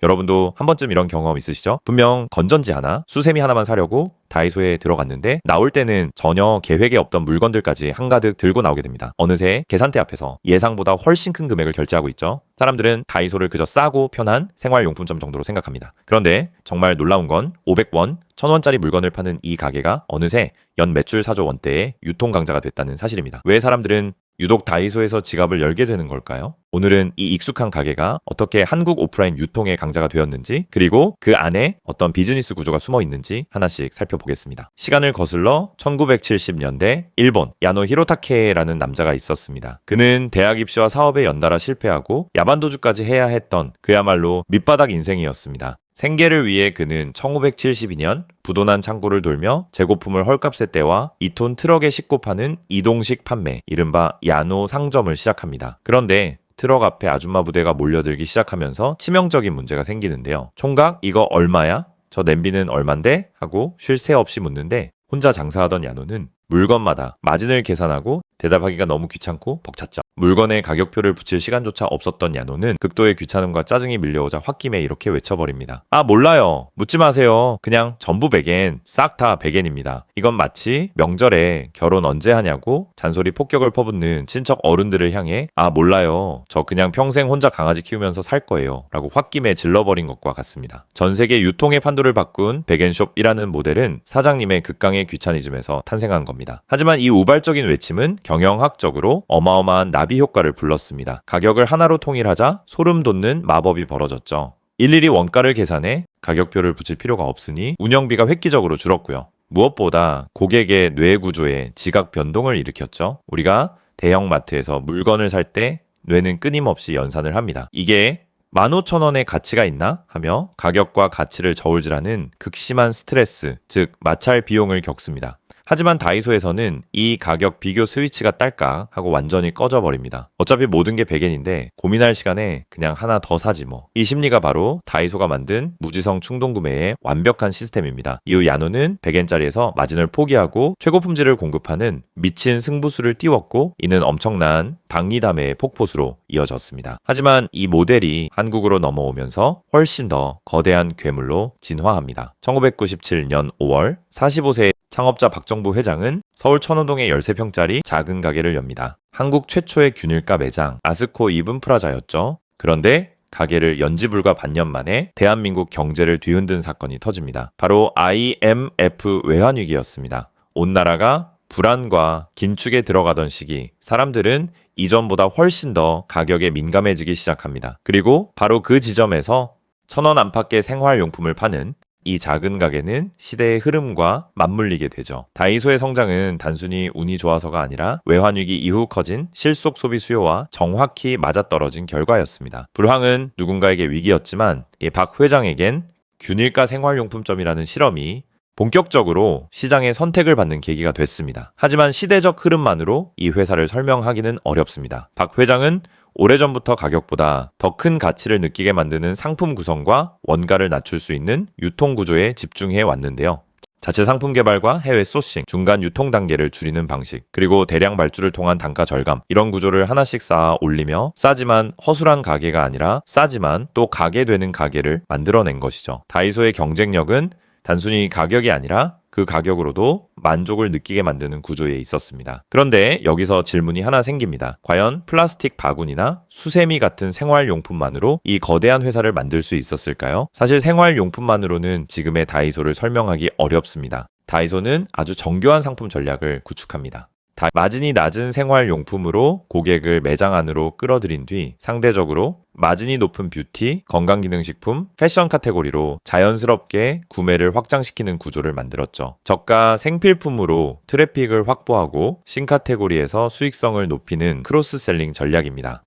여러분도 한 번쯤 이런 경험 있으시죠? 분명 건전지 하나, 수세미 하나만 사려고 다이소에 들어갔는데 나올 때는 전혀 계획에 없던 물건들까지 한가득 들고 나오게 됩니다. 어느새 계산대 앞에서 예상보다 훨씬 큰 금액을 결제하고 있죠. 사람들은 다이소를 그저 싸고 편한 생활용품점 정도로 생각합니다. 그런데 정말 놀라운 건 500원, 1000원짜리 물건을 파는 이 가게가 어느새 연 매출 4조 원대의 유통 강자가 됐다는 사실입니다. 왜 사람들은 유독 다이소에서 지갑을 열게 되는 걸까요? 오늘은 이 익숙한 가게가 어떻게 한국 오프라인 유통의 강자가 되었는지, 그리고 그 안에 어떤 비즈니스 구조가 숨어 있는지 하나씩 살펴보겠습니다. 시간을 거슬러 1970년대 일본 야노 히로타케라는 남자가 있었습니다. 그는 대학 입시와 사업에 연달아 실패하고 야반도주까지 해야 했던 그야말로 밑바닥 인생이었습니다. 생계를 위해 그는 1972년 부도난 창고를 돌며 재고품을 헐값에 떼와 2톤 트럭에 싣고 파는 이동식 판매, 이른바 야노 상점을 시작합니다. 그런데 트럭 앞에 아줌마 부대가 몰려들기 시작하면서 치명적인 문제가 생기는데요. 총각 이거 얼마야? 저 냄비는 얼만데? 하고 쉴 새 없이 묻는데 혼자 장사하던 야노는 물건마다 마진을 계산하고 대답하기가 너무 귀찮고 벅찼죠. 물건에 가격표를 붙일 시간조차 없었던 야노는 극도의 귀찮음과 짜증이 밀려오자 홧김에 이렇게 외쳐버립니다. 아 몰라요. 묻지 마세요. 그냥 전부 100엔, 싹 다 100엔입니다. 이건 마치 명절에 결혼 언제 하냐고 잔소리 폭격을 퍼붓는 친척 어른들을 향해 아 몰라요. 저 그냥 평생 혼자 강아지 키우면서 살 거예요. 라고 홧김에 질러버린 것과 같습니다. 전 세계 유통의 판도를 바꾼 100엔숍이라는 모델은 사장님의 극강의 귀차니즘에서 탄생한 겁니다. 하지만 이 우발적인 외침은 경영학적으로 어마어마한 나비 효과를 불렀습니다. 가격을 하나로 통일하자 소름 돋는 마법이 벌어졌죠. 일일이 원가를 계산해 가격표를 붙일 필요가 없으니 운영비가 획기적으로 줄었고요. 무엇보다 고객의 뇌 구조에 지각 변동을 일으켰죠. 우리가 대형마트에서 물건을 살 때 뇌는 끊임없이 연산을 합니다. 이게 15,000원의 가치가 있나? 하며 가격과 가치를 저울질하는 극심한 스트레스, 즉 마찰 비용을 겪습니다. 하지만 다이소에서는 이 가격 비교 스위치가 딸까 하고 완전히 꺼져버립니다. 어차피 모든 게 100엔인데 고민할 시간에 그냥 하나 더 사지 뭐. 이 심리가 바로 다이소가 만든 무지성 충동구매의 완벽한 시스템입니다. 이후 야노는 100엔짜리에서 마진을 포기하고 최고 품질을 공급하는 미친 승부수를 띄웠고 이는 엄청난 박리담의 폭포수로 이어졌습니다. 하지만 이 모델이 한국으로 넘어오면서 훨씬 더 거대한 괴물로 진화합니다. 1997년 5월 45세 창업자 박정부 회장은 서울 천호동에 13평짜리 작은 가게를 엽니다. 한국 최초의 균일가 매장 아스코 이븐 프라자였죠. 그런데 가게를 연지 불과 반년 만에 대한민국 경제를 뒤흔든 사건이 터집니다. 바로 IMF 외환위기였습니다. 온 나라가 불안과 긴축에 들어가던 시기, 사람들은 이전보다 훨씬 더 가격에 민감해지기 시작합니다. 그리고 바로 그 지점에서 1,000원 안팎의 생활용품을 파는 이 작은 가게는 시대의 흐름과 맞물리게 되죠. 다이소의 성장은 단순히 운이 좋아서가 아니라 외환위기 이후 커진 실속 소비 수요와 정확히 맞아떨어진 결과였습니다. 불황은 누군가에게 위기였지만 이 박 회장에겐 균일가 생활용품점이라는 실험이 본격적으로 시장의 선택을 받는 계기가 됐습니다. 하지만 시대적 흐름만으로 이 회사를 설명하기는 어렵습니다. 박 회장은 오래전부터 가격보다 더 큰 가치를 느끼게 만드는 상품 구성과 원가를 낮출 수 있는 유통 구조에 집중해 왔는데요. 자체 상품 개발과 해외 소싱, 중간 유통 단계를 줄이는 방식, 그리고 대량 발주를 통한 단가 절감, 이런 구조를 하나씩 쌓아 올리며 싸지만 허술한 가게가 아니라 싸지만 또 가게 되는 가게를 만들어낸 것이죠. 다이소의 경쟁력은 단순히 가격이 아니라 그 가격으로도 만족을 느끼게 만드는 구조에 있었습니다. 그런데 여기서 질문이 하나 생깁니다. 과연 플라스틱 바구니나 수세미 같은 생활용품만으로 이 거대한 회사를 만들 수 있었을까요? 사실 생활용품만으로는 지금의 다이소를 설명하기 어렵습니다. 다이소는 아주 정교한 상품 전략을 구축합니다. 마진이 낮은 생활용품으로 고객을 매장 안으로 끌어들인 뒤 상대적으로 마진이 높은 뷰티, 건강기능식품, 패션 카테고리로 자연스럽게 구매를 확장시키는 구조를 만들었죠. 저가 생필품으로 트래픽을 확보하고 신카테고리에서 수익성을 높이는 크로스셀링 전략입니다.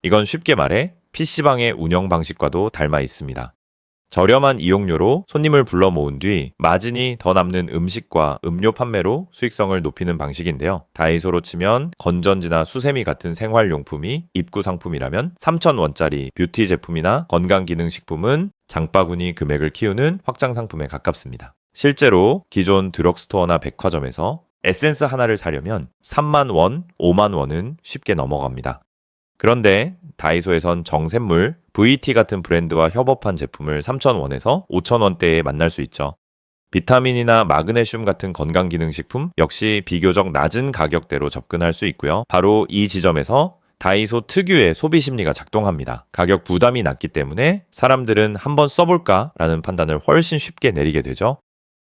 이건 쉽게 말해 PC방의 운영 방식과도 닮아 있습니다. 저렴한 이용료로 손님을 불러 모은 뒤 마진이 더 남는 음식과 음료 판매로 수익성을 높이는 방식인데요. 다이소로 치면 건전지나 수세미 같은 생활용품이 입구 상품이라면 3,000원짜리 뷰티 제품이나 건강기능식품은 장바구니 금액을 키우는 확장 상품에 가깝습니다. 실제로 기존 드럭스토어나 백화점에서 에센스 하나를 사려면 3만 원, 5만 원은 쉽게 넘어갑니다. 그런데 다이소에선 정샘물, VT 같은 브랜드와 협업한 제품을 3,000원에서 5,000원대에 만날 수 있죠. 비타민이나 마그네슘 같은 건강기능식품 역시 비교적 낮은 가격대로 접근할 수 있고요. 바로 이 지점에서 다이소 특유의 소비 심리가 작동합니다. 가격 부담이 낮기 때문에 사람들은 한번 써볼까 라는 판단을 훨씬 쉽게 내리게 되죠.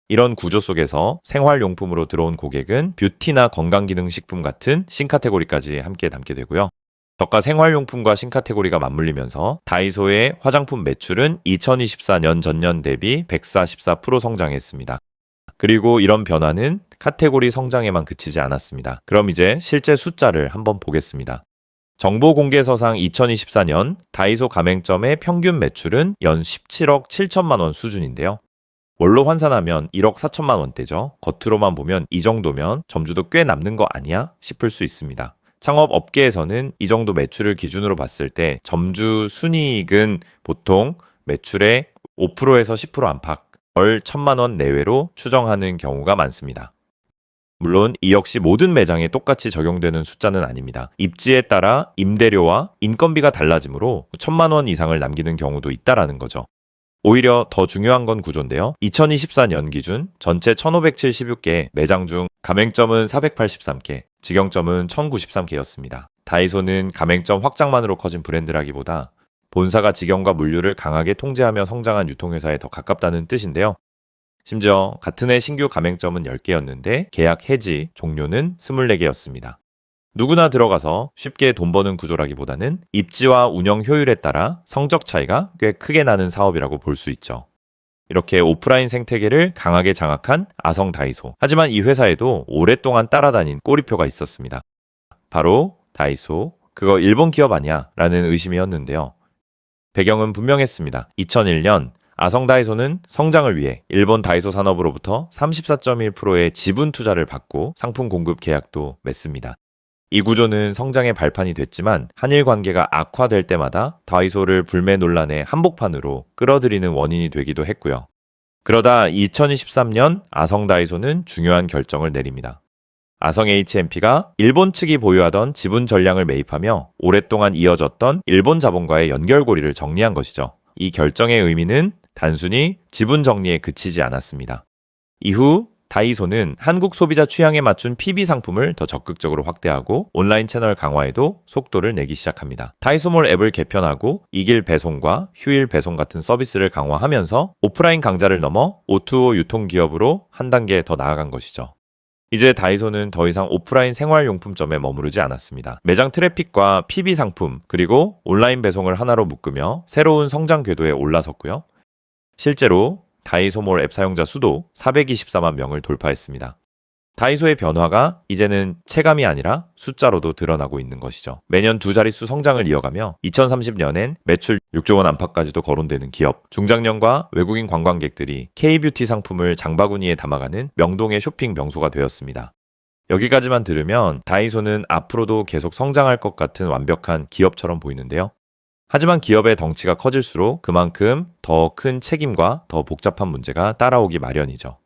이런 구조 속에서 생활용품으로 들어온 고객은 뷰티나 건강기능식품 같은 신카테고리까지 함께 담게 되고요. 저가 생활용품과 신카테고리가 맞물리면서 다이소의 화장품 매출은 2024년 전년 대비 144% 성장했습니다. 그리고 이런 변화는 카테고리 성장에만 그치지 않았습니다. 그럼 이제 실제 숫자를 한번 보겠습니다. 정보공개서상 2024년 다이소 가맹점의 평균 매출은 연 17억 7천만 원 수준인데요. 월로 환산하면 1억 4천만 원대죠. 겉으로만 보면 이 정도면 점주도 꽤 남는 거 아니야? 싶을 수 있습니다. 창업 업계에서는 이 정도 매출을 기준으로 봤을 때 점주 순이익은 보통 매출의 5%에서 10% 안팎, 월 1천만 원 내외로 추정하는 경우가 많습니다. 물론 이 역시 모든 매장에 똑같이 적용되는 숫자는 아닙니다. 입지에 따라 임대료와 인건비가 달라지므로 1천만 원 이상을 남기는 경우도 있다라는 거죠. 오히려 더 중요한 건 구조인데요. 2024년 기준 전체 1,576개 매장 중 가맹점은 483개, 직영점은 1,093개였습니다. 다이소는 가맹점 확장만으로 커진 브랜드라기보다 본사가 직영과 물류를 강하게 통제하며 성장한 유통회사에 더 가깝다는 뜻인데요. 심지어 같은 해 신규 가맹점은 10개였는데 계약 해지 종료는 24개였습니다. 누구나 들어가서 쉽게 돈 버는 구조라기보다는 입지와 운영 효율에 따라 성적 차이가 꽤 크게 나는 사업이라고 볼 수 있죠. 이렇게 오프라인 생태계를 강하게 장악한 아성 다이소. 하지만 이 회사에도 오랫동안 따라다닌 꼬리표가 있었습니다. 바로 다이소, 그거 일본 기업 아니야? 라는 의심이었는데요. 배경은 분명했습니다. 2001년 아성 다이소는 성장을 위해 일본 다이소 산업으로부터 34.1%의 지분 투자를 받고 상품 공급 계약도 맺습니다. 이 구조는 성장의 발판이 됐지만 한일 관계가 악화될 때마다 다이소를 불매 논란의 한복판으로 끌어들이는 원인이 되기도 했고요. 그러다 2023년 아성 다이소는 중요한 결정을 내립니다. 아성 HMP가 일본 측이 보유하던 지분 전량을 매입하며 오랫동안 이어졌던 일본 자본과의 연결고리를 정리한 것이죠. 이 결정의 의미는 단순히 지분 정리에 그치지 않았습니다. 이후 다이소는 한국 소비자 취향에 맞춘 PB 상품을 더 적극적으로 확대하고 온라인 채널 강화에도 속도를 내기 시작합니다. 다이소몰 앱을 개편하고 이길 배송과 휴일 배송 같은 서비스를 강화하면서 오프라인 강자를 넘어 O2O 유통기업으로 한 단계 더 나아간 것이죠. 이제 다이소는 더 이상 오프라인 생활용품점에 머무르지 않았습니다. 매장 트래픽과 PB 상품 그리고 온라인 배송을 하나로 묶으며 새로운 성장 궤도에 올라섰고요. 실제로 다이소몰 앱 사용자 수도 424만 명을 돌파했습니다. 다이소의 변화가 이제는 체감이 아니라 숫자로도 드러나고 있는 것이죠. 매년 두 자릿수 성장을 이어가며 2030년엔 매출 6조 원 안팎까지도 거론되는 기업, 중장년과 외국인 관광객들이 K뷰티 상품을 장바구니에 담아가는 명동의 쇼핑 명소가 되었습니다. 여기까지만 들으면 다이소는 앞으로도 계속 성장할 것 같은 완벽한 기업처럼 보이는데요. 하지만 기업의 덩치가 커질수록 그만큼 더 큰 책임과 더 복잡한 문제가 따라오기 마련이죠.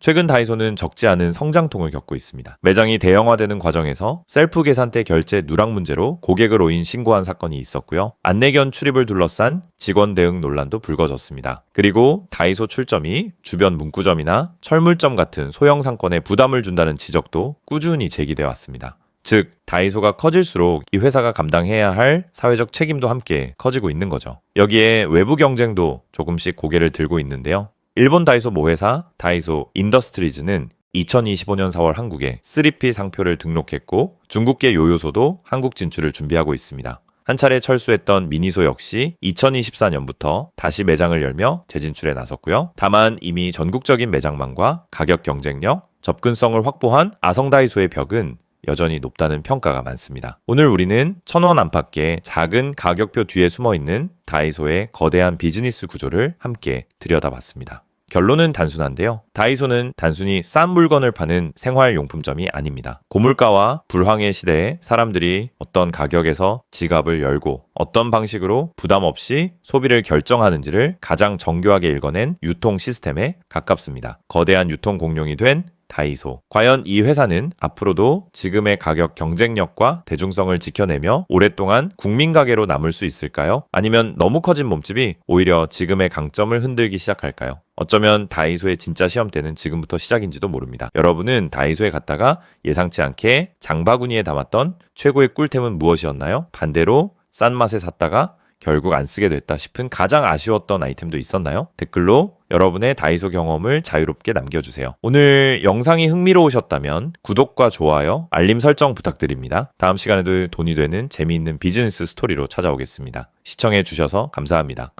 최근 다이소는 적지 않은 성장통을 겪고 있습니다. 매장이 대형화되는 과정에서 셀프 계산대 결제 누락 문제로 고객을 오인 신고한 사건이 있었고요. 안내견 출입을 둘러싼 직원 대응 논란도 불거졌습니다. 그리고 다이소 출점이 주변 문구점이나 철물점 같은 소형 상권에 부담을 준다는 지적도 꾸준히 제기돼 왔습니다. 즉, 다이소가 커질수록 이 회사가 감당해야 할 사회적 책임도 함께 커지고 있는 거죠. 여기에 외부 경쟁도 조금씩 고개를 들고 있는데요. 일본 다이소 모회사 다이소 인더스트리즈는 2025년 4월 한국에 3P 상표를 등록했고 중국계 요요소도 한국 진출을 준비하고 있습니다. 한 차례 철수했던 미니소 역시 2024년부터 다시 매장을 열며 재진출에 나섰고요. 다만 이미 전국적인 매장망과 가격 경쟁력, 접근성을 확보한 아성 다이소의 벽은 여전히 높다는 평가가 많습니다. 오늘 우리는 1,000원 안팎의 작은 가격표 뒤에 숨어있는 다이소의 거대한 비즈니스 구조를 함께 들여다봤습니다. 결론은 단순한데요. 다이소는 단순히 싼 물건을 파는 생활용품점이 아닙니다. 고물가와 불황의 시대에 사람들이 어떤 가격에서 지갑을 열고 어떤 방식으로 부담 없이 소비를 결정하는지를 가장 정교하게 읽어낸 유통 시스템에 가깝습니다. 거대한 유통 공룡이 된 다이소. 과연 이 회사는 앞으로도 지금의 가격 경쟁력과 대중성을 지켜내며 오랫동안 국민 가게로 남을 수 있을까요? 아니면 너무 커진 몸집이 오히려 지금의 강점을 흔들기 시작할까요? 어쩌면 다이소의 진짜 시험대는 지금부터 시작인지도 모릅니다. 여러분은 다이소에 갔다가 예상치 않게 장바구니에 담았던 최고의 꿀템은 무엇이었나요? 반대로 싼 맛에 샀다가 결국 안 쓰게 됐다 싶은 가장 아쉬웠던 아이템도 있었나요? 댓글로 여러분의 다이소 경험을 자유롭게 남겨주세요. 오늘 영상이 흥미로우셨다면 구독과 좋아요, 알림 설정 부탁드립니다. 다음 시간에도 돈이 되는 재미있는 비즈니스 스토리로 찾아오겠습니다. 시청해주셔서 감사합니다.